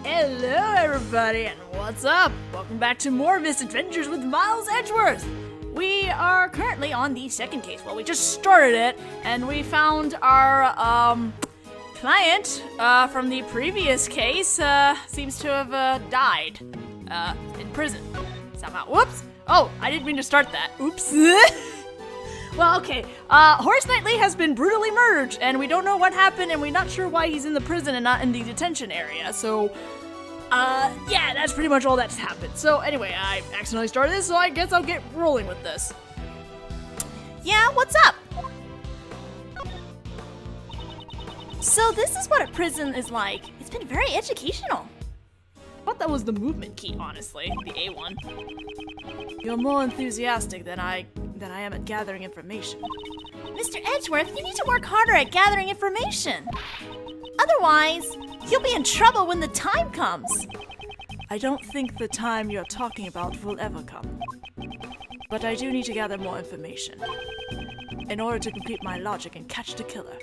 Hello everybody, and what's up? Welcome back to more Misadventures with Miles Edgeworth! We are currently on the second case. Well, we just started it, and we found our, client, from the previous case, seems to have, died, in prison. Somehow. Whoops! Oh, I didn't mean to start that. Oops. Well, okay. Horace Knightley has been brutally murdered, and we don't know what happened, and we're not sure why he's in the prison and not in the detention area, so... yeah, that's pretty much all that's happened. So, anyway, I accidentally started this, so I guess I'll get rolling with this. Yeah, what's up? So this is what a prison is like. It's been very educational. I thought that was the movement key, honestly. The A1. You're more enthusiastic than I am at gathering information. Mr. Edgeworth, you need to work harder at gathering information. Otherwise, you'll be in trouble when the time comes. I don't think the time you're talking about will ever come. But I do need to gather more information in order to complete my logic and catch the killer.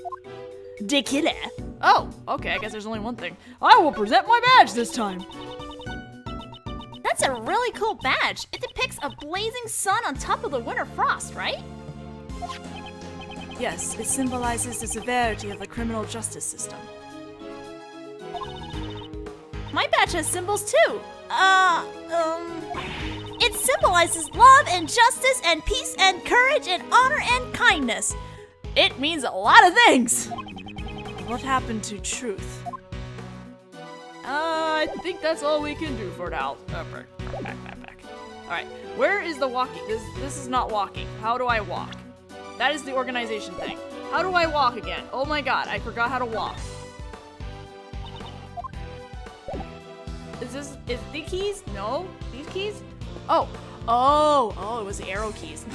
The killer? Oh, okay, I guess there's only one thing. I will present my badge this time. That's a really cool badge. It depicts a blazing sun on top of the winter frost, right? Yes, it symbolizes the severity of the criminal justice system. My badge has symbols too. It symbolizes love and justice and peace and courage and honor and kindness. It means a lot of things. What happened to truth? I think that's all we can do for now. Back. Alright, where is the walking? This is not walking. How do I walk? That is the organization thing. How do I walk again? Oh my god, I forgot how to walk. Is the keys? No? These keys? Oh, it was the arrow keys.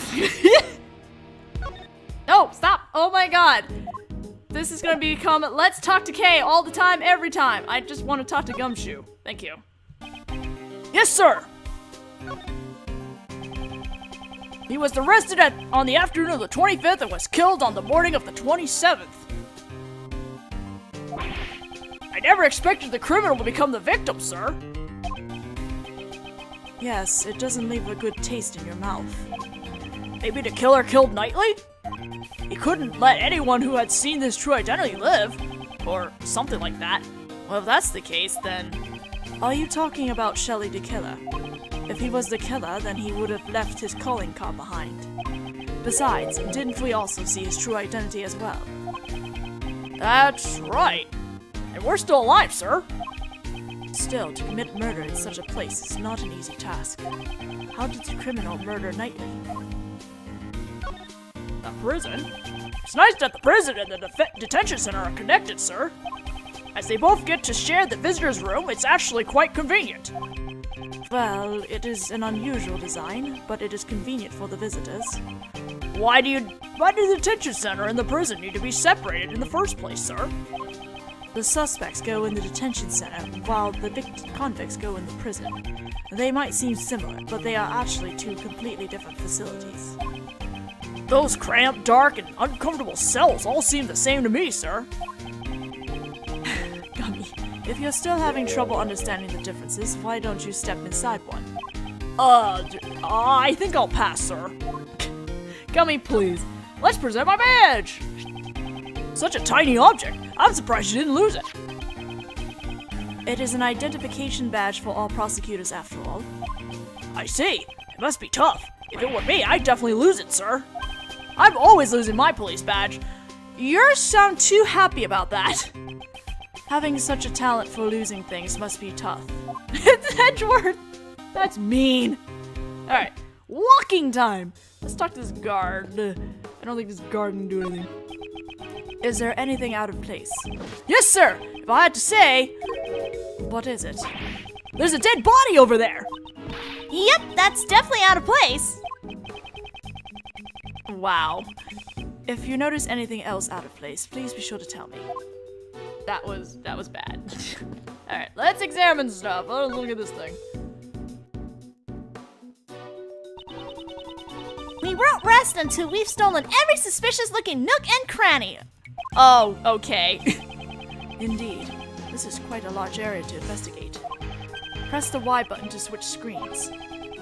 No, stop! Oh my god! This is gonna become let's talk to Kay all the time, every time. I just want to talk to Gumshoe. Thank you. Yes, sir! He was arrested on the afternoon of the 25th and was killed on the morning of the 27th. I never expected the criminal to become the victim, sir. Yes, it doesn't leave a good taste in your mouth. Maybe the killer killed Knightley? He couldn't let anyone who had seen his true identity live. Or something like that. Well, if that's the case, then... Are you talking about Shelley the killer? If he was the killer, then he would have left his calling card behind. Besides, didn't we also see his true identity as well? That's right. And we're still alive, sir. Still, to commit murder in such a place is not an easy task. How did the criminal murder Knightley? The prison? It's nice that the prison and the detention center are connected, sir. As they both get to share the visitor's room, it's actually quite convenient. Well, it is an unusual design, but it is convenient for the visitors. Why do the detention center and the prison need to be separated in the first place, sir? The suspects go in the detention center, while the convicts go in the prison. They might seem similar, but they are actually two completely different facilities. Those cramped, dark, and uncomfortable cells all seem the same to me, sir. Gummy, if you're still having trouble understanding the differences, why don't you step inside one? I think I'll pass, sir. Gummy, please. Let's present my badge! Such a tiny object. I'm surprised you didn't lose it. It is an identification badge for all prosecutors, after all. I see. It must be tough. If it were me, I'd definitely lose it, sir. I'm always losing my police badge. You sound too happy about that. Having such a talent for losing things must be tough. It's Edgeworth! That's mean. Alright, walking time. Let's talk to this guard. I don't think this guard can do anything. Is there anything out of place? Yes, sir! If I had to say... What is it? There's a dead body over there! Yep, that's definitely out of place. Wow. If you notice anything else out of place, please be sure to tell me. That was bad. Alright, let's examine stuff. Let's look at this thing. We won't rest until we've stolen every suspicious looking nook and cranny. Oh, okay. Indeed. This is quite a large area to investigate. Press the Y button to switch screens.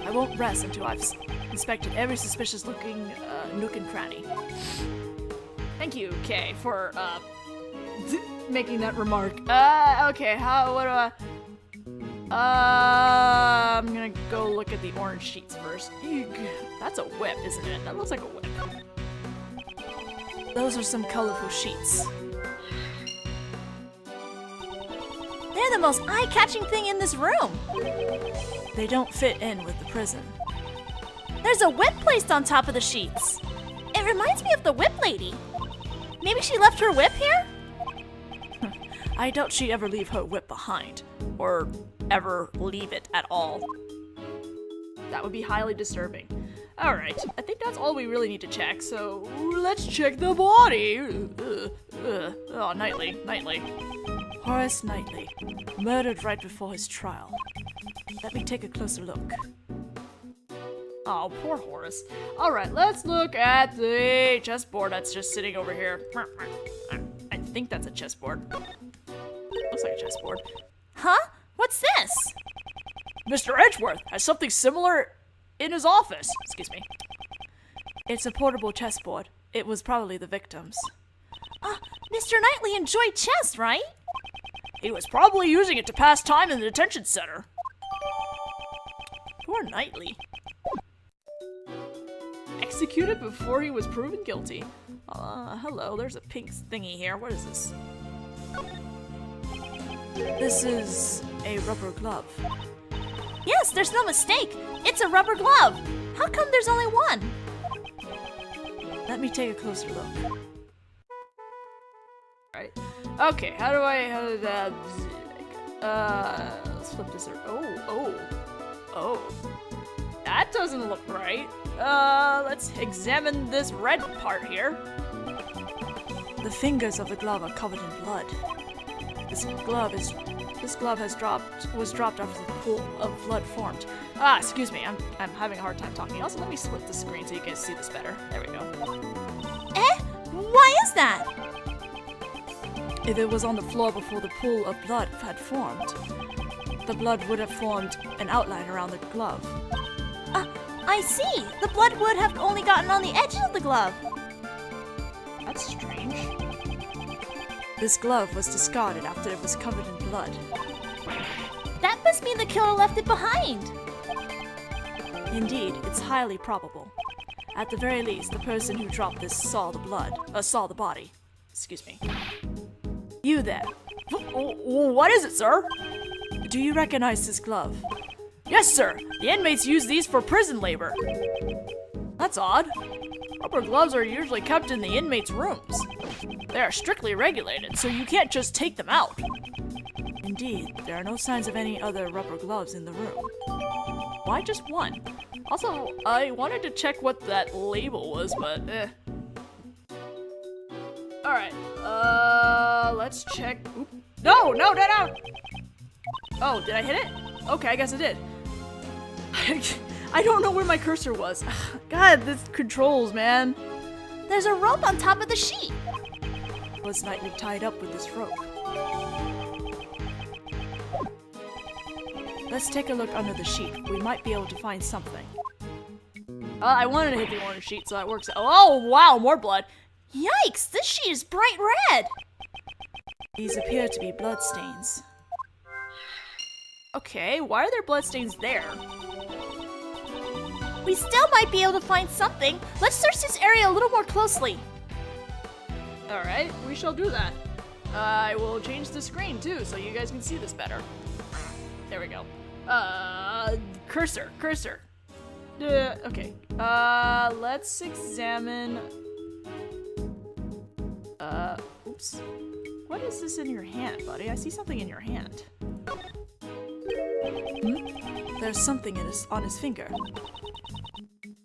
I won't rest until I've inspected every suspicious-looking nook and cranny. Thank you, Kay, for making that remark. Okay, what do I'm gonna go look at the orange sheets first. Eek. That's a whip, isn't it? That looks like a whip. Those are some colorful sheets. They're the most eye-catching thing in this room. They don't fit in with the prison. There's a whip placed on top of the sheets. It reminds me of the whip lady. Maybe she left her whip here? I doubt she'd ever leave her whip behind. Or ever leave it at all. That would be highly disturbing. Alright, I think that's all we really need to check, so let's check the body. Oh, Knightley. Horace Knightley, murdered right before his trial. Let me take a closer look. Oh, poor Horace. Alright, let's look at the chessboard that's just sitting over here. I think that's a chessboard. Looks like a chessboard. Huh? What's this? Mr. Edgeworth has something similar in his office. Excuse me. It's a portable chessboard. It was probably the victim's. Mr. Knightley enjoyed chess, right? He was probably using it to pass time in the detention center. Poor Knightley. Executed before he was proven guilty. Hello, there's a pink thingy here. What is this? This is a rubber glove. Yes, there's no mistake. It's a rubber glove. How come there's only one? Let me take a closer look. Right. Okay, let's flip this around. Oh. That doesn't look right. Let's examine this red part here. The fingers of the glove are covered in blood. This glove was dropped after the pool of blood formed. Excuse me, I'm having a hard time talking. Also, let me split the screen so you guys see this better. There we go. Why is that? If it was on the floor before the pool of blood had formed, the blood would have formed an outline around the glove. I see. The blood would have only gotten on the edges of the glove. That's strange. This glove was discarded after it was covered in blood. That must mean the killer left it behind. Indeed, it's highly probable. At the very least, the person who dropped this saw the body. Excuse me. You there. What is it, sir? Do you recognize this glove? Yes, sir. The inmates use these for prison labor. That's odd. Rubber gloves are usually kept in the inmates' rooms. They are strictly regulated, so you can't just take them out. Indeed, there are no signs of any other rubber gloves in the room. Why just one? Also, I wanted to check what that label was, but Alright, let's check. Oop. No! Oh, did I hit it? Okay, I guess I did. I don't know where my cursor was. God, this controls, man. There's a rope on top of the sheet. Was Knightley tied up with this rope? Let's take a look under the sheet. We might be able to find something. I wanted to hit the orange sheet, so that works. Oh, wow, more blood. Yikes, this sheet is bright red. These appear to be bloodstains. Okay, why are there bloodstains there? We still might be able to find something. Let's search this area a little more closely. Alright, we shall do that. I will change the screen too, so you guys can see this better. There we go. Cursor. Okay. Let's examine... oops. What is this in your hand, buddy? I see something in your hand. There's something on his finger.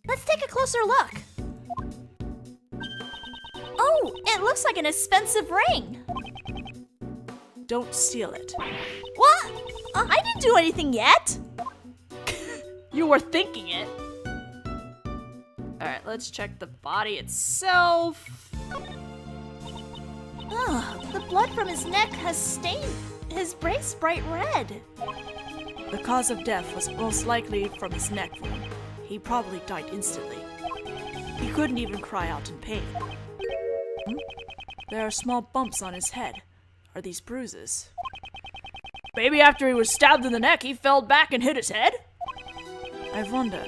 Let's take a closer look. Oh, it looks like an expensive ring. Don't steal it. What? I didn't do anything yet. You were thinking it. Alright, let's check the body itself. The blood from his neck has stained his brace bright red? The cause of death was most likely from his neck wound. He probably died instantly. He couldn't even cry out in pain. There are small bumps on his head. Are these bruises? Maybe after he was stabbed in the neck, he fell back and hit his head? I wonder.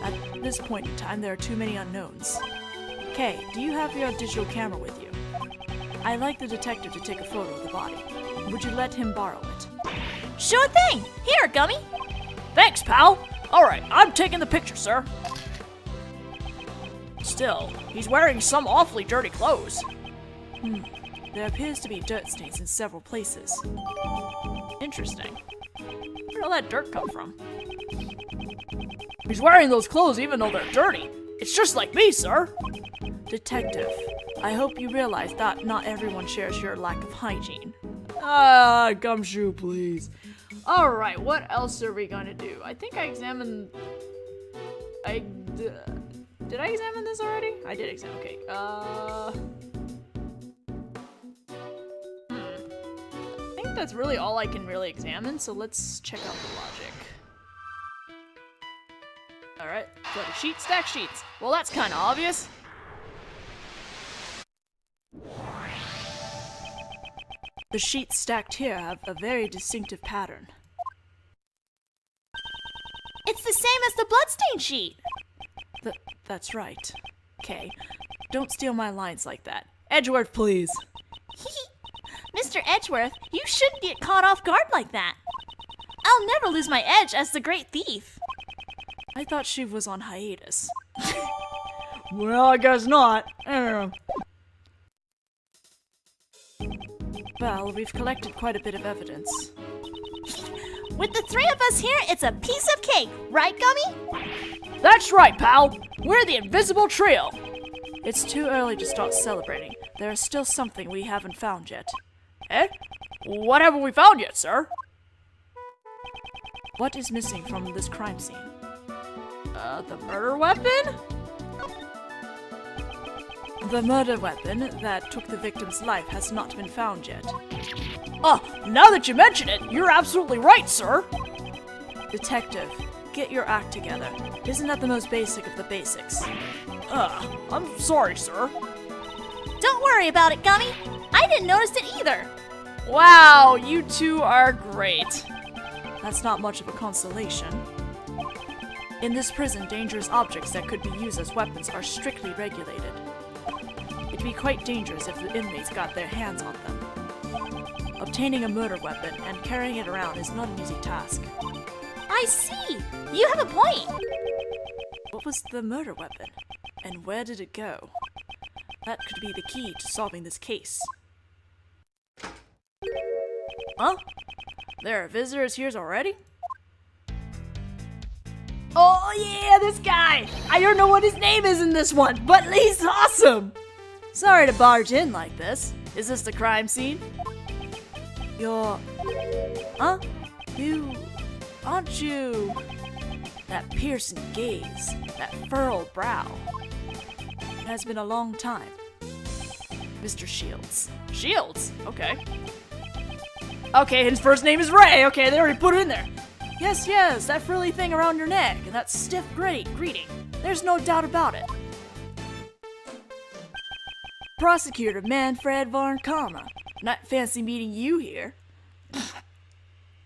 At this point in time, there are too many unknowns. Kay, do you have your digital camera with you? I'd like the detective to take a photo of the body. Would you let him borrow it? Sure thing! Here, Gummy! Thanks, pal! Alright, I'm taking the picture, sir. Still, he's wearing some awfully dirty clothes. There appears to be dirt stains in several places. Interesting. Where did all that dirt come from? He's wearing those clothes even though they're dirty. It's just like me, sir. Detective, I hope you realize that not everyone shares your lack of hygiene. Gumshoe, please. Alright, what else are we gonna do? I think I examined... Did I examine this already? I did examine, okay. I think that's really all I can really examine, so let's check out the logic. Alright, go to sheet, stack sheets. Well, that's kinda obvious. The sheets stacked here have a very distinctive pattern. It's the same as the bloodstain sheet! That's right. Okay, don't steal my lines like that. Edgeworth, please. Mr. Edgeworth, you shouldn't get caught off guard like that. I'll never lose my edge as the great thief. I thought she was on hiatus. Well, I guess not. Well, we've collected quite a bit of evidence. With the three of us here, it's a piece of cake, right, Gummy? That's right, pal! We're the Invisible Trio! It's too early to start celebrating. There is still something we haven't found yet. Eh? What haven't we found yet, sir? What is missing from this crime scene? The murder weapon? The murder weapon that took the victim's life has not been found yet. Oh, now that you mention it, you're absolutely right, sir! Detective, get your act together. Isn't that the most basic of the basics? I'm sorry, sir. Don't worry about it, Gummy. I didn't notice it either. Wow, you two are great. That's not much of a consolation. In this prison, dangerous objects that could be used as weapons are strictly regulated. It'd be quite dangerous if the inmates got their hands on them. Obtaining a murder weapon and carrying it around is not an easy task. I see. You have a point. What was the murder weapon? And where did it go? That could be the key to solving this case. Huh? There are visitors here already? Oh yeah, this guy! I don't know what his name is in this one, but he's awesome! Sorry to barge in like this. Is this the crime scene? Huh? Aren't you... That piercing gaze, that furrowed brow. It has been a long time. Mr. Shields. Shields? Okay. Okay, his first name is Ray. Okay, they already put it in there. Yes, that frilly thing around your neck and that stiff greeting. There's no doubt about it. Prosecutor Manfred von Karma. Not fancy meeting you here.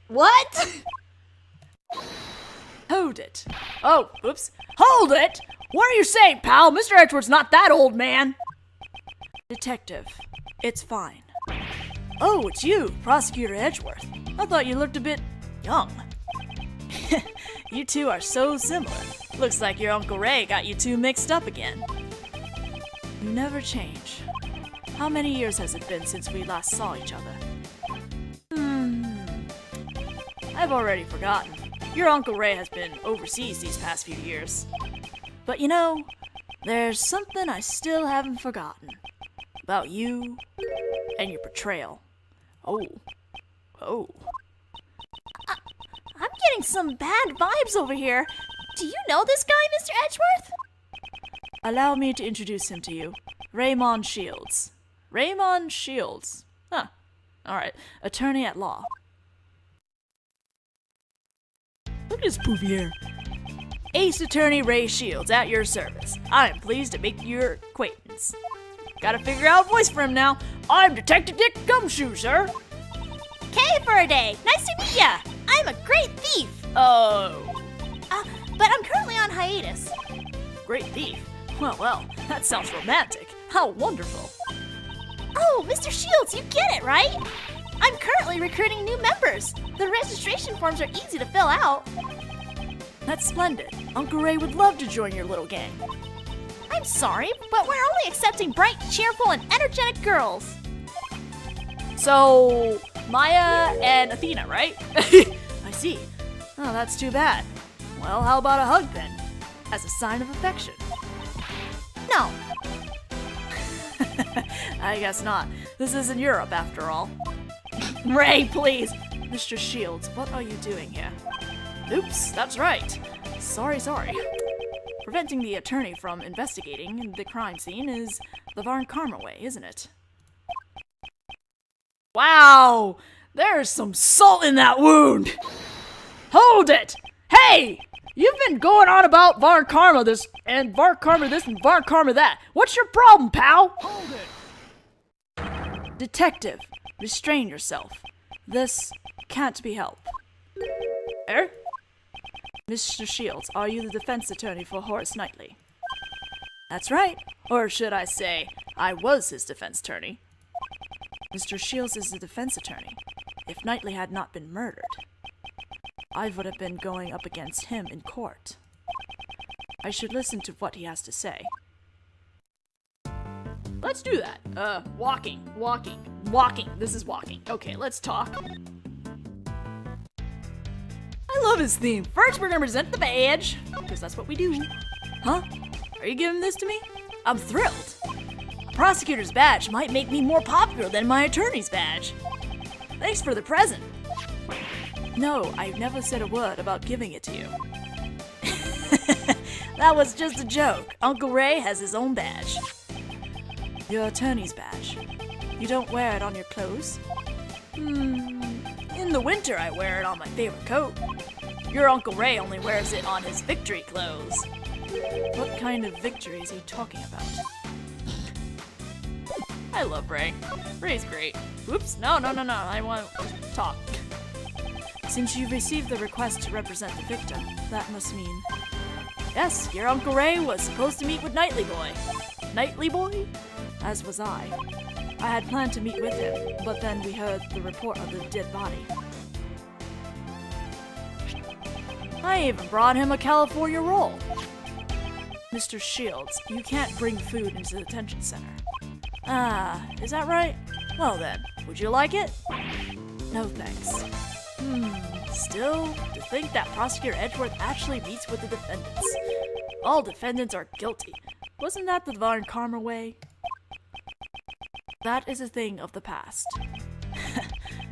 What? Hold it. Oh, oops. Hold it! What are you saying, pal? Mr. Edgeworth's not that old, man. Detective, it's fine. Oh, it's you, Prosecutor Edgeworth. I thought you looked a bit young. You two are so similar. Looks like your Uncle Ray got you two mixed up again. You never change. How many years has it been since we last saw each other? I've already forgotten. Your Uncle Ray has been overseas these past few years. But you know, there's something I still haven't forgotten. About you and your betrayal. Oh. I'm getting some bad vibes over here. Do you know this guy, Mr. Edgeworth? Allow me to introduce him to you. Raymond Shields. Raymond Shields. Huh. Alright, attorney at law. Look at this poofy hair. Ace Attorney Ray Shields, at your service. I am pleased to make your acquaintance. Gotta figure out a voice for him now. I'm Detective Dick Gumshoe, sir. K for a day. Nice to meet ya. I'm a great thief. Oh. But I'm currently on hiatus. Great thief. Well, that sounds romantic. How wonderful. Oh, Mr. Shields, you get it, right? I'm currently recruiting new members. The registration forms are easy to fill out. That's splendid. Uncle Ray would love to join your little gang. I'm sorry, but we're only accepting bright, cheerful, and energetic girls. So, Maya and Athena, right? I see. Oh, that's too bad. Well, how about a hug then? As a sign of affection. No. I guess not. This isn't Europe, after all. Ray, please! Mr. Shields, what are you doing here? Oops, that's right. Sorry. Preventing the attorney from investigating the crime scene is the Varn Karma way, isn't it? Wow! There's some salt in that wound! Hold it! Hey! You've been going on about Varn Karma this, and Varn Karma this, and Varn Karma that. What's your problem, pal? Hold it! Detective, restrain yourself. This can't be helped. Mr. Shields, are you the defense attorney for Horace Knightley? That's right. Or should I say, I was his defense attorney. Mr. Shields is the defense attorney. If Knightley had not been murdered, I would have been going up against him in court. I should listen to what he has to say. Let's do that. Walking. This is walking. Okay, let's talk. I love his theme. First, we're gonna present the badge, because that's what we do. Huh? Are you giving this to me? I'm thrilled. A prosecutor's badge might make me more popular than my attorney's badge. Thanks for the present. No, I never said a word about giving it to you. That was just a joke. Uncle Ray has his own badge. Your attorney's badge. You don't wear it on your clothes? In the winter I wear it on my favorite coat. Your Uncle Ray only wears it on his victory clothes. What kind of victory is he talking about? I love Ray. Ray's great. Whoops, no, I want to talk. Since you received the request to represent the victim, that must mean... Yes, your Uncle Ray was supposed to meet with Knightley Boy. Knightley Boy? As was I. I had planned to meet with him, but then we heard the report of the dead body. I even brought him a California roll. Mr. Shields, you can't bring food into the detention center. Ah, is that right? Well then, would you like it? No thanks. Still, to think that Prosecutor Edgeworth actually meets with the defendants. All defendants are guilty. Wasn't that the Varn Karma way? That is a thing of the past.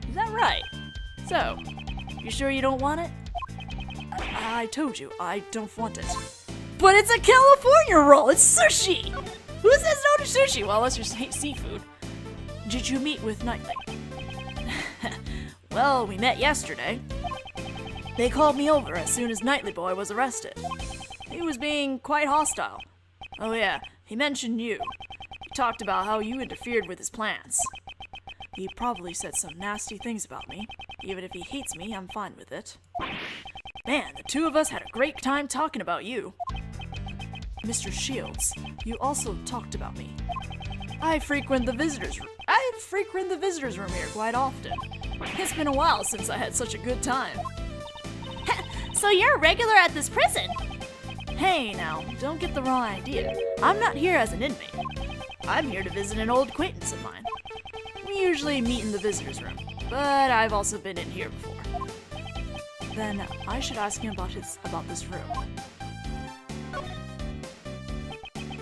Is that right? So, you sure you don't want it? I told you, I don't want it. But it's a California roll! It's sushi! Who says no to sushi? Well, unless you hate seafood. Did you meet with Knightley? Well, we met yesterday. They called me over as soon as Knightley Boy was arrested. He was being quite hostile. Oh yeah, he mentioned you. He talked about how you interfered with his plans. He probably said some nasty things about me. Even if he hates me, I'm fine with it. Man, the two of us had a great time talking about you. Mr. Shields, you also talked about me. I frequent the visitors room here quite often. It's been a while since I had such a good time. So you're a regular at this prison? Hey now, don't get the wrong idea. I'm not here as an inmate. I'm here to visit an old acquaintance of mine. We usually meet in the visitors room, but I've also been in here before. Then I should ask him about this room.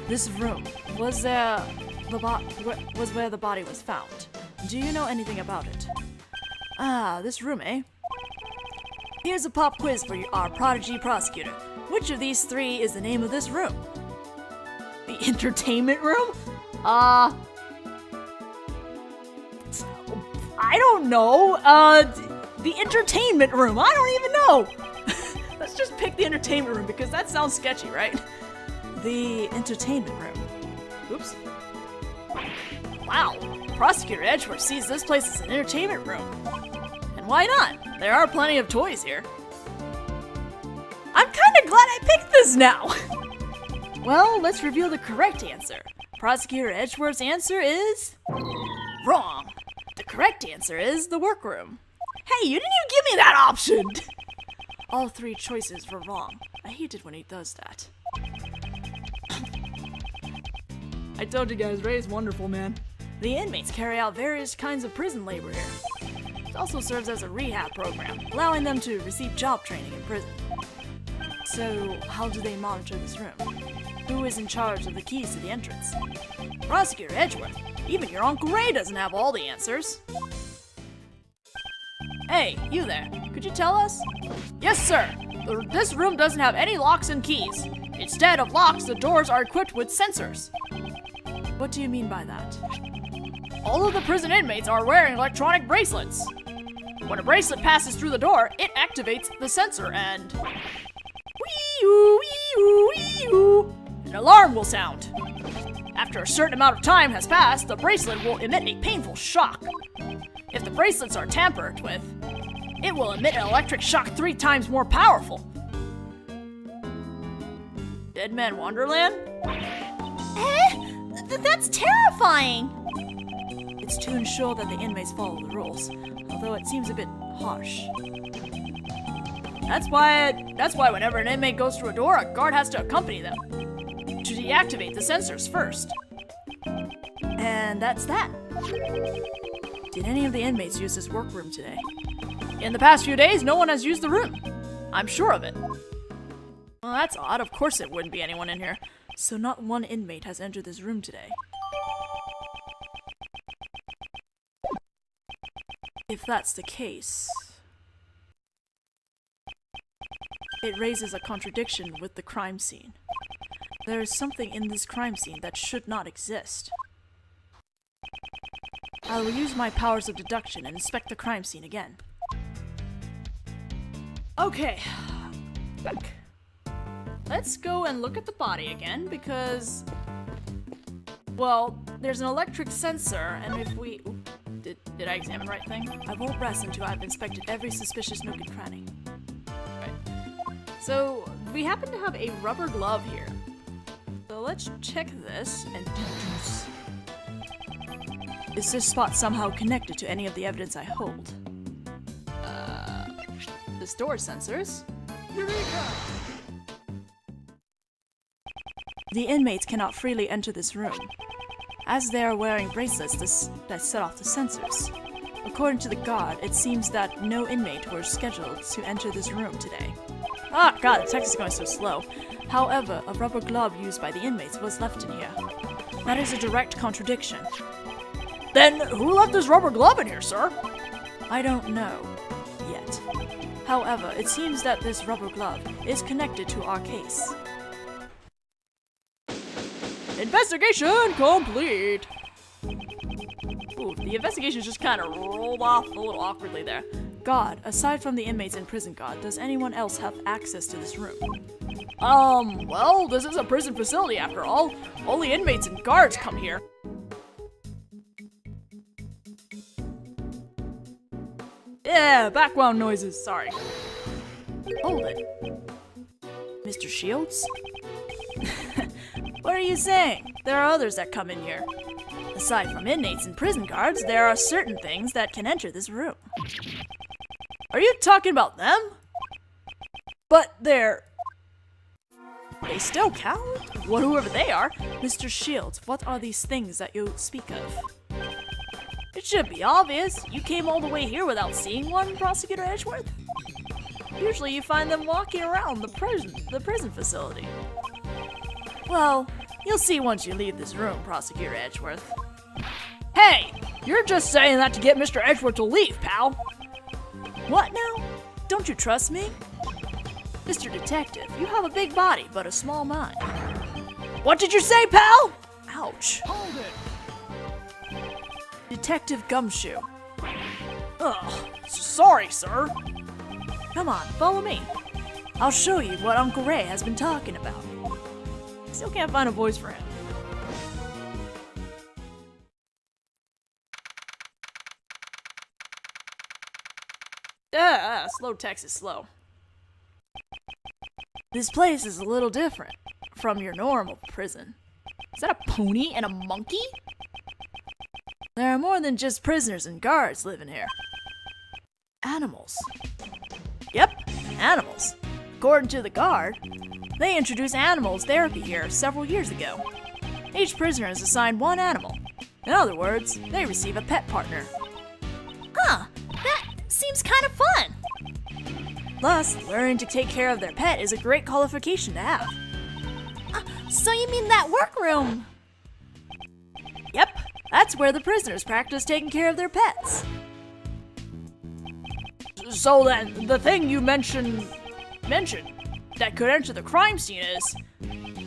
This room was where the body was found. Do you know anything about it? Ah, this room, eh? Here's a pop quiz for our prodigy prosecutor. Which of these three is the name of this room? The entertainment room? I don't know. The entertainment room. I don't even know. Let's just pick the entertainment room because that sounds sketchy, right? The entertainment room. Oops. Wow. Prosecutor Edgeworth sees this place as an entertainment room. And why not? There are plenty of toys here. I'm kind of glad I picked this now. Well, let's reveal the correct answer. Prosecutor Edgeworth's answer is wrong. The correct answer is the workroom. Hey, you didn't even give me that option! All three choices were wrong. I hate it when he does that. I told you guys, Ray is wonderful, man. The inmates carry out various kinds of prison labor here. It also serves as a rehab program, allowing them to receive job training in prison. So, how do they monitor this room? Who is in charge of the keys to the entrance? Prosecutor Edgeworth. Even your Uncle Ray doesn't have all the answers. Hey, you there. Could you tell us? Yes, sir. This room doesn't have any locks and keys. Instead of locks, the doors are equipped with sensors. What do you mean by that? All of the prison inmates are wearing electronic bracelets. When a bracelet passes through the door, it activates the sensor and... wee-oo, wee-oo, wee-oo, an alarm will sound. After a certain amount of time has passed, the bracelet will emit a painful shock. If the bracelets are tampered with, it will emit an electric shock 3 times more powerful. Dead Man Wonderland? That's terrifying! It's to ensure that the inmates follow the rules, although it seems a bit harsh. That's why whenever an inmate goes through a door, a guard has to accompany them to deactivate the sensors first. And that's that. Did any of the inmates use this workroom today? In the past few days, no one has used the room. I'm sure of it. Well, that's odd. Of course it wouldn't be anyone in here. So not one inmate has entered this room today. If that's the case, it raises a contradiction with the crime scene. There is something in this crime scene that should not exist. I will use my powers of deduction and inspect the crime scene again. Okay, back. Let's go and look at the body again because, well, there's an electric sensor, and if we... Did I examine the right thing? I won't rest until I've inspected every suspicious nook and cranny. Right. So, we happen to have a rubber glove here. So let's check this and deduce. Is this spot somehow connected to any of the evidence I hold? The door sensors? Eureka! The inmates cannot freely enter this room, as they are wearing bracelets that set off the sensors. According to the guard, it seems that no inmate was scheduled to enter this room today. Ah, God, the text is going so slow. However, a rubber glove used by the inmates was left in here. That is a direct contradiction. Then, who left this rubber glove in here, sir? I don't know yet. However, it seems that this rubber glove is connected to our case. Investigation complete! Ooh, the investigation just kind of rolled off a little awkwardly there. God, aside from the inmates and prison guard, does anyone else have access to this room? Well, this is a prison facility after all. Only inmates and guards come here. Yeah, background noises, sorry. Hold it. Mr. Shields? What are you saying? There are others that come in here. Aside from inmates and prison guards, there are certain things that can enter this room. Are you talking about them? But they still count? Whoever they are. Mr. Shields, what are these things that you speak of? It should be obvious. You came all the way here without seeing one, Prosecutor Edgeworth? Usually you find them walking around the prison facility. Well, you'll see once you leave this room, Prosecutor Edgeworth. Hey! You're just saying that to get Mr. Edgeworth to leave, pal! What now? Don't you trust me? Mr. Detective, you have a big body, but a small mind. What did you say, pal? Ouch. Hold it! Detective Gumshoe. Ugh, sorry, sir. Come on, follow me. I'll show you what Uncle Ray has been talking about. Still can't find a voice for him. Slow text is slow. This place is a little different from your normal prison. Is that a pony and a monkey? There are more than just prisoners and guards living here. Animals. Yep, animals. According to the guard, they introduced animals therapy here several years ago. Each prisoner is assigned one animal. In other words, they receive a pet partner. Huh, that seems kind of fun. Plus, learning to take care of their pet is a great qualification to have. So you mean that workroom? Yep, that's where the prisoners practice taking care of their pets. So then, the thing you mentioned that could enter the crime scene is...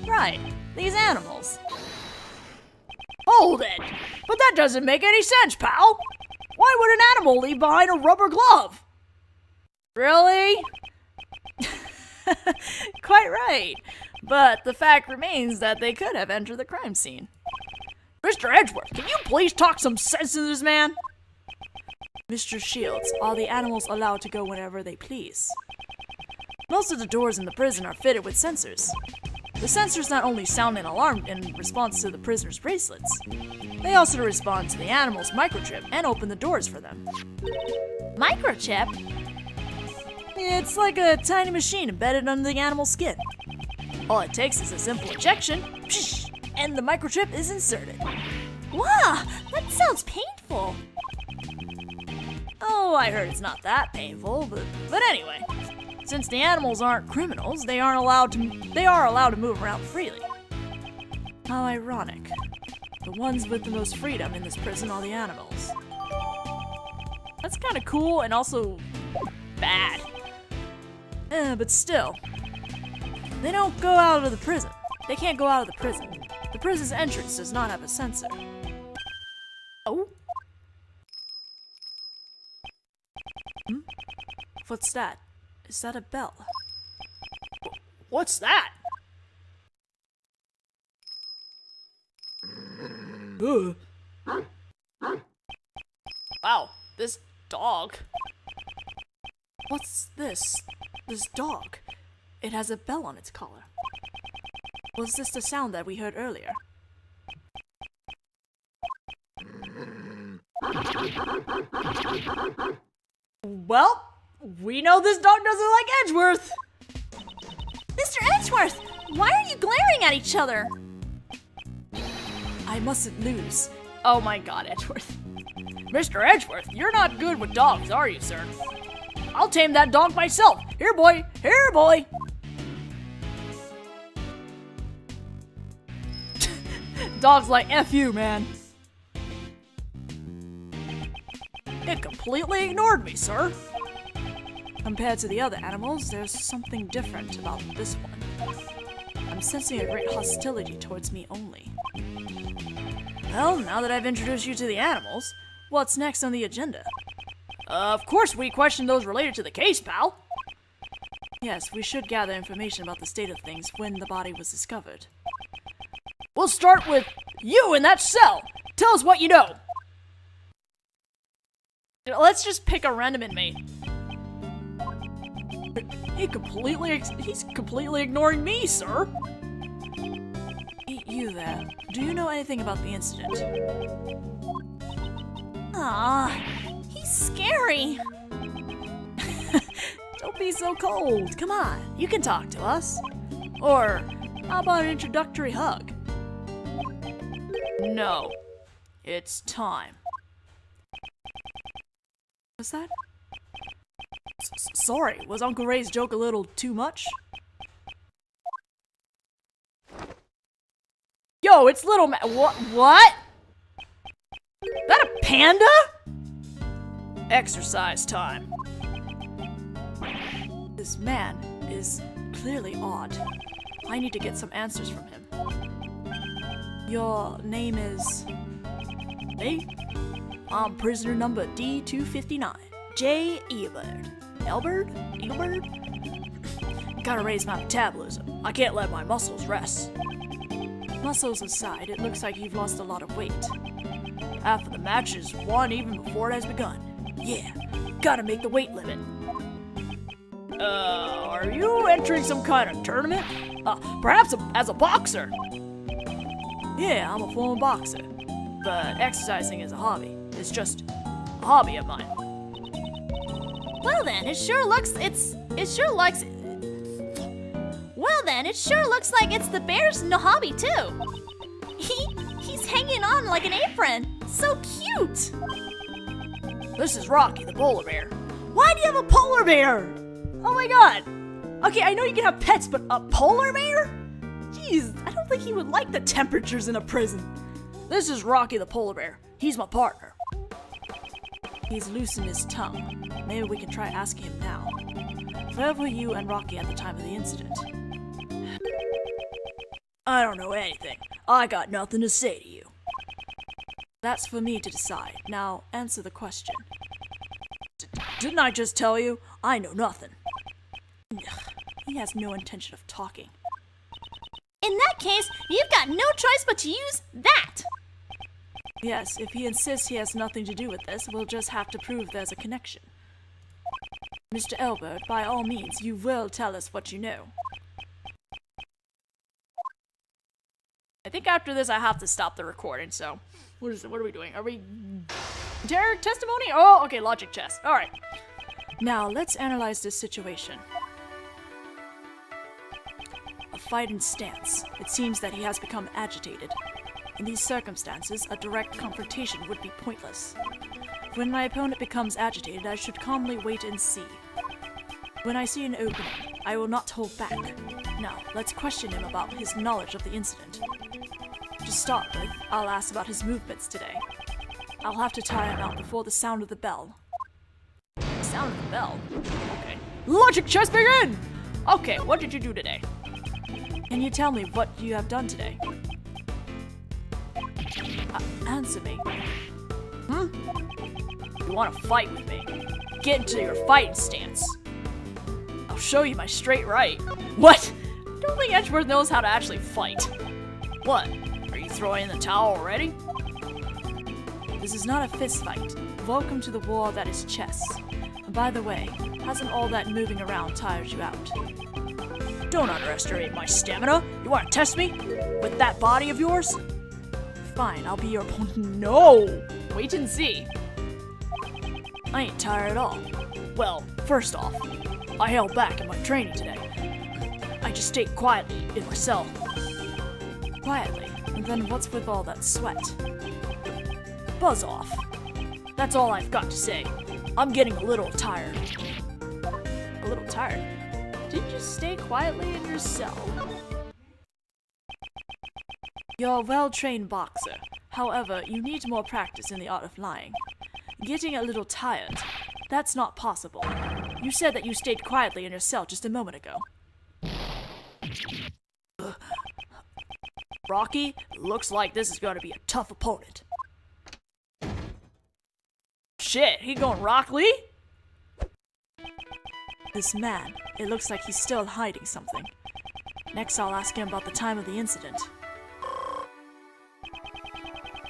Right, these animals. Hold it! But that doesn't make any sense, pal! Why would an animal leave behind a rubber glove? Really? Quite right. But the fact remains that they could have entered the crime scene. Mr. Edgeworth, can you please talk some sense into this man? Mr. Shields, are the animals allowed to go whenever they please? Most of the doors in the prison are fitted with sensors. The sensors not only sound an alarm in response to the prisoner's bracelets, they also respond to the animal's microchip and open the doors for them. Microchip? It's like a tiny machine embedded under the animal's skin. All it takes is a simple injection, and the microchip is inserted. Wow, that sounds painful. Oh, I heard it's not that painful, but anyway. Since the animals aren't criminals, they are allowed to move around freely. How ironic. The ones with the most freedom in this prison are the animals. That's kind of cool and also bad. But still, they don't go out of the prison. They can't go out of the prison. The prison's entrance does not have a sensor. Oh? What's that? Is that a bell? What's that? Wow, this dog. What's this? This dog. It has a bell on its collar. Was this the sound that we heard earlier? Well, we know this dog doesn't like Edgeworth. Mr. Edgeworth, why are you glaring at each other? I mustn't lose. Oh my god, Edgeworth. Mr. Edgeworth, you're not good with dogs, are you, sir? I'll tame that dog myself. Here, boy. Here, boy. Dog's like, F you, man. It completely ignored me, sir. Compared to the other animals, there's something different about this one. I'm sensing a great hostility towards me only. Well, now that I've introduced you to the animals, what's next on the agenda? Of course we question those related to the case, pal. Yes, we should gather information about the state of things when the body was discovered. We'll start with you in that cell. Tell us what you know. Let's just pick a random inmate. He's completely ignoring me, sir. You there. Do you know anything about the incident? He's scary. Don't be so cold. Come on, you can talk to us. Or how about an introductory hug? No. It's time. What's that? Sorry, was Uncle Ray's joke a little too much? Yo, it's Little What? That a panda? Exercise time. This man is clearly odd. I need to get some answers from him. Your name is... Me? I'm prisoner number D259. J. Eobird. Elbird? Eobird? Gotta raise my metabolism. I can't let my muscles rest. Muscles aside, it looks like you've lost a lot of weight. Half of the match is won even before it has begun. Yeah, gotta make the weight limit. Are you entering some kind of tournament? Perhaps as a boxer? Yeah, I'm a former boxer. But exercising is a hobby. It's just a hobby of mine. Well then, it sure looks like it's the bear's hobby too. He's hanging on like an apron. So cute. This is Rocky, the polar bear. Why do you have a polar bear? Oh my god. Okay, I know you can have pets, but a polar bear? Jeez, I don't think he would like the temperatures in a prison. This is Rocky the polar bear. He's my partner. He's loosened his tongue. Maybe we can try asking him now. Where were you and Rocky at the time of the incident? I don't know anything. I got nothing to say to you. That's for me to decide. Now, answer the question. Didn't I just tell you? I know nothing. He has no intention of talking. In that case, you've got no choice but to use that. Yes, if he insists he has nothing to do with this, we'll just have to prove there's a connection. Mr. Elbert, by all means, you will tell us what you know. I think after this I have to stop the recording, so... What are we doing? Are we... Derek testimony? Oh, okay, logic chess. Alright. Now, let's analyze this situation. A fighting stance. It seems that he has become agitated. In these circumstances, a direct confrontation would be pointless. When my opponent becomes agitated, I should calmly wait and see. When I see an opening, I will not hold back. Now, let's question him about his knowledge of the incident. To start with, I'll ask about his movements today. I'll have to tire him out before the sound of the bell. Sound of the bell? Okay. Logic chess begin! Okay, what did you do today? Can you tell me what you have done today? Answer me. You want to fight with me? Get into your fighting stance. I'll show you my straight right. What? Don't think Edgeworth knows how to actually fight. What? Are you throwing in the towel already? This is not a fist fight. Welcome to the war that is chess. And by the way, hasn't all that moving around tired you out? Don't underestimate my stamina. You want to test me? With that body of yours? Fine, I'll be your opponent. No! Wait and see. I ain't tired at all. Well, first off, I held back in my training today. I just stayed quietly in my cell. Quietly? And then what's with all that sweat? Buzz off. That's all I've got to say. I'm getting a little tired. A little tired? Did you stay quietly in your cell? You're a well-trained boxer. However, you need more practice in the art of lying. Getting a little tired. That's not possible. You said that you stayed quietly in your cell just a moment ago. Rocky, looks like this is going to be a tough opponent. Shit, he going Rock Lee? This man, it looks like he's still hiding something. Next, I'll ask him about the time of the incident.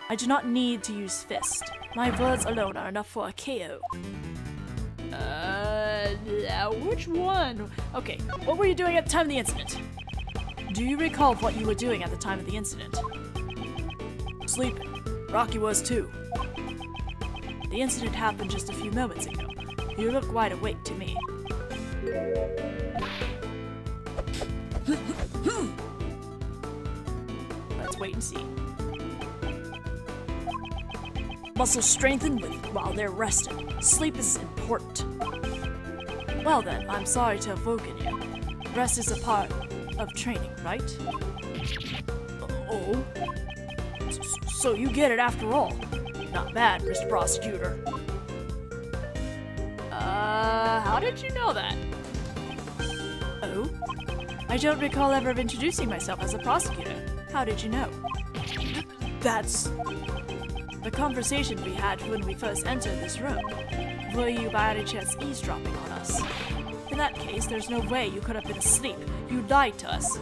I do not need to use fist. My words alone are enough for a KO. Which one? Okay, what were you doing at the time of the incident? Do you recall what you were doing at the time of the incident? Sleeping. Rocky was too. The incident happened just a few moments ago. You look wide awake to me. Let's wait and see. Muscles strengthen while they're resting. Sleep is important. Well then, I'm sorry to have woken you. Rest is a part of training, right? Oh? So you get it after all. Not bad, Mr. Prosecutor. How did you know that? Oh? I don't recall ever introducing myself as a prosecutor. How did you know? That's... the conversation we had when we first entered this room. Were you by any chance eavesdropping on us? In that case, there's no way you could have been asleep. You lied to us.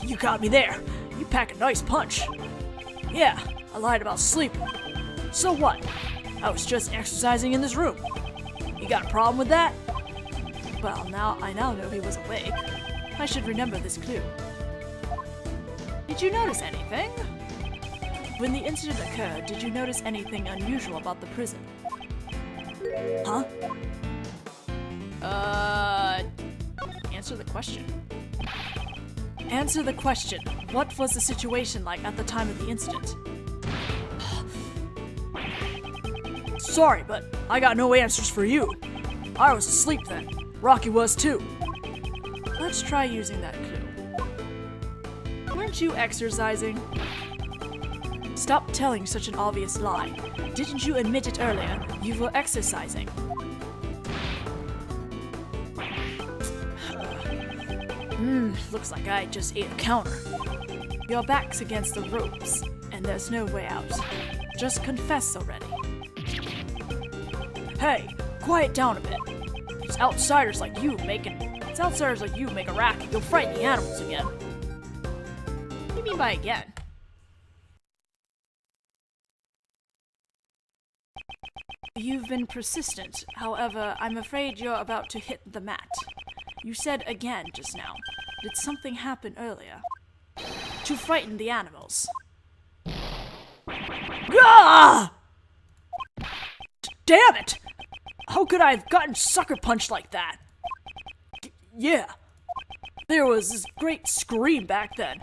You got me there. You pack a nice punch. Yeah, I lied about sleeping. So what? I was just exercising in this room. You got a problem with that? Well, I now know he was awake. I should remember this clue. Did you notice anything? When the incident occurred, did you notice anything unusual about the prison? Huh? Answer the question. Answer the question. What was the situation like at the time of the incident? Sorry, but I got no answers for you. I was asleep then. Rocky was too. Let's try using that clue. Weren't you exercising? Stop telling such an obvious lie. Didn't you admit it earlier? You were exercising. Looks like I just ate a counter. Your back's against the ropes, and there's no way out. Just confess already. Hey, quiet down a bit. It's outsiders like you make a racket. You'll frighten the animals again. What do you mean by again? You've been persistent. However, I'm afraid you're about to hit the mat. You said again just now. Did something happen earlier? To frighten the animals. Gah! Damn it! How could I have gotten sucker punched like that? Yeah. There was this great scream back then.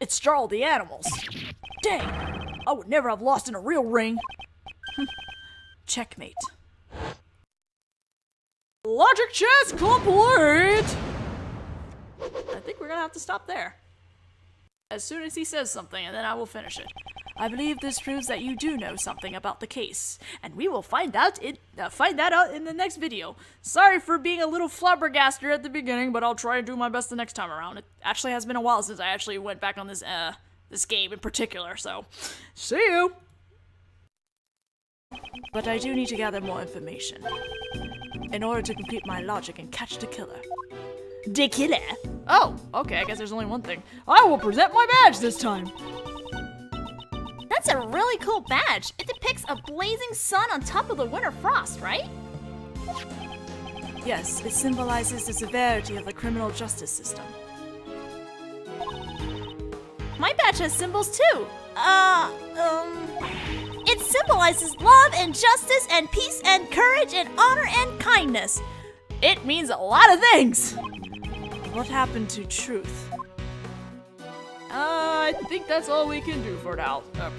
It startled the animals. Dang! I would never have lost in a real ring. Checkmate. Logic chess complete! I think we're gonna have to stop there. As soon as he says something, and then I will finish it. I believe this proves that you do know something about the case, and we will find that out in the next video. Sorry for being a little flabbergasted at the beginning, but I'll try to do my best the next time around. It actually has been a while since I actually went back on this game in particular, so see you! But I do need to gather more information in order to complete my logic and catch the killer. The killer? Oh, okay, I guess there's only one thing. I will present my badge this time! That's a really cool badge. It depicts a blazing sun on top of the winter frost, right? Yes, it symbolizes the severity of the criminal justice system. My badge has symbols too. It symbolizes love and justice and peace and courage and honor and kindness. It means a lot of things! What happened to truth? I think that's all we can do for now. Back.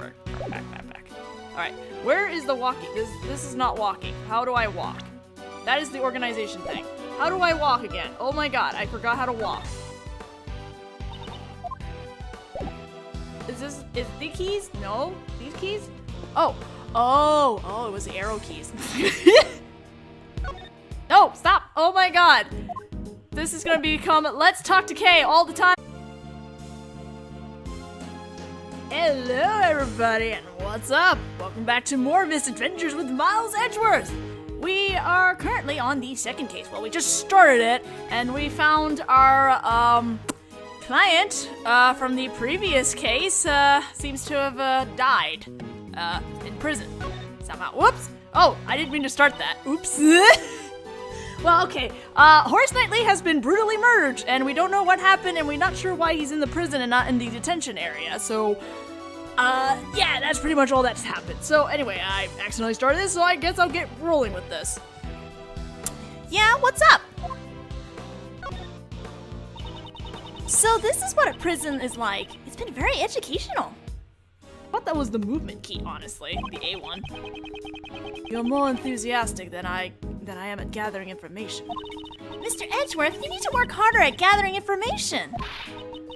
Alright, where is the walking? This is not walking. How do I walk? That is the organization thing. How do I walk again? Oh my god, I forgot how to walk. Is the keys? No? These keys? Oh, it was the arrow keys. No, stop! Oh my god! This is gonna become Let's Talk to Kay all the time. Hello everybody, and what's up? Welcome back to more Misadventures with Miles Edgeworth! We are currently on the second case. Well, we just started it, and we found our, client, from the previous case, seems to have, died, in prison. Somehow. Whoops! Oh, I didn't mean to start that. Oops. Well, okay. Horace Knightley has been brutally murdered, and we don't know what happened, and we're not sure why he's in the prison and not in the detention area, so... yeah, that's pretty much all that's happened. So, anyway, I accidentally started this, so I guess I'll get rolling with this. Yeah, what's up? So this is what a prison is like. It's been very educational. I thought that was the movement key, honestly. The A1. You're more enthusiastic than I am at gathering information. Mr. Edgeworth, you need to work harder at gathering information.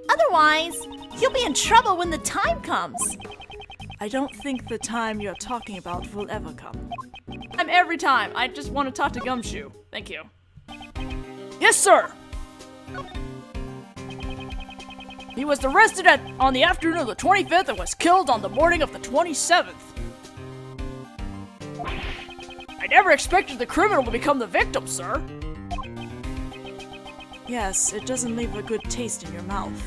Otherwise, you'll be in trouble when the time comes. I don't think the time you're talking about will ever come. Every time. I just want to talk to Gumshoe. Thank you. Yes, sir! He was arrested on the afternoon of the 25th and was killed on the morning of the 27th. I never expected the criminal to become the victim, sir. Yes, it doesn't leave a good taste in your mouth.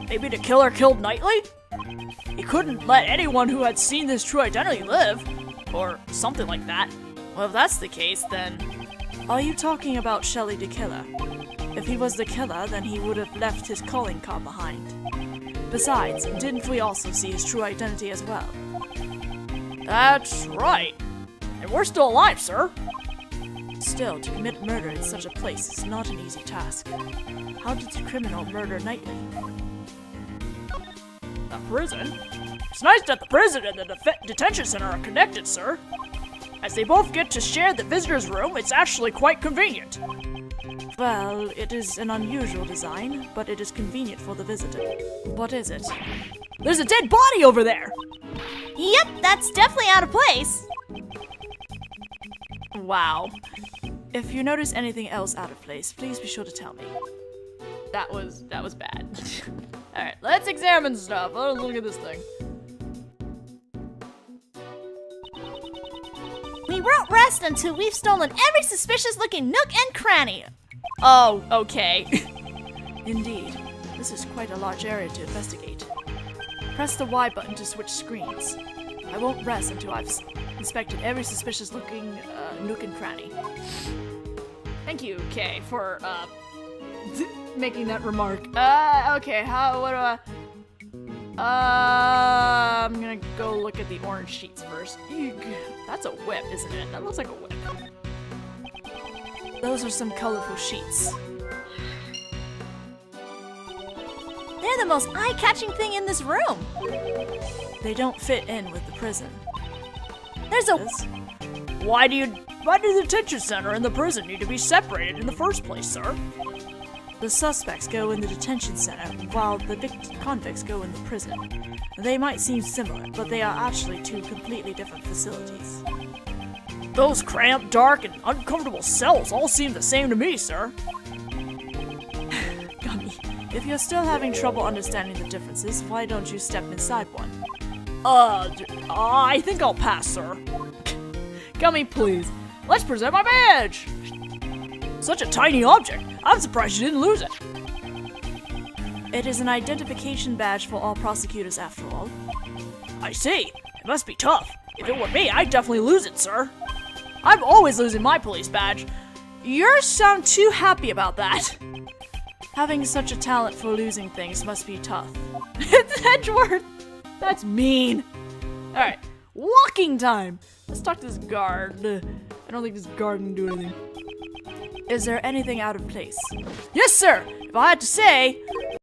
Maybe the killer killed Knightley? He couldn't let anyone who had seen his true identity live. Or something like that. Well, if that's the case, then... Are you talking about Shelley the killer? If he was the killer, then he would have left his calling card behind. Besides, didn't we also see his true identity as well? That's right. And we're still alive, sir. Still, to commit murder in such a place is not an easy task. How did the criminal murder Knightley? The prison? It's nice that the prison and the detention center are connected, sir. As they both get to share the visitor's room, it's actually quite convenient. Well, it is an unusual design, but it is convenient for the visitor. What is it? There's a dead body over there! Yep, that's definitely out of place. Wow. If you notice anything else out of place, please be sure to tell me. That was bad. Alright, let's examine stuff. Let's look at this thing. We won't rest until we've stolen every suspicious-looking nook and cranny. Oh, okay. Indeed. This is quite a large area to investigate. Press the Y button to switch screens. I won't rest until I've inspected every suspicious-looking nook and cranny. Thank you, Kay, for making that remark. Okay, I'm gonna go look at the orange sheets first. Eek. That's a whip, isn't it? That looks like a whip. Those are some colorful sheets. They're the most eye-catching thing in this room. They don't fit in with the prison. There's a... Why do the detention center and the prison need to be separated in the first place, sir? The suspects go in the detention center, while the convicts go in the prison. They might seem similar, but they are actually two completely different facilities. Those cramped, dark, and uncomfortable cells all seem the same to me, sir. Gummy, if you're still having trouble understanding the differences, why don't you step inside one? I think I'll pass, sir. Gummy, please. Let's present my badge! Such a tiny object. I'm surprised you didn't lose it. It is an identification badge for all prosecutors, after all. I see. It must be tough. If it were me, I'd definitely lose it, sir. I'm always losing my police badge. You sound too happy about that. Having such a talent for losing things must be tough. It's Edgeworth! That's mean. Alright, walking time. Let's talk to this guard. I don't think this guard can do anything. Is there anything out of place? Yes, sir! If I had to say,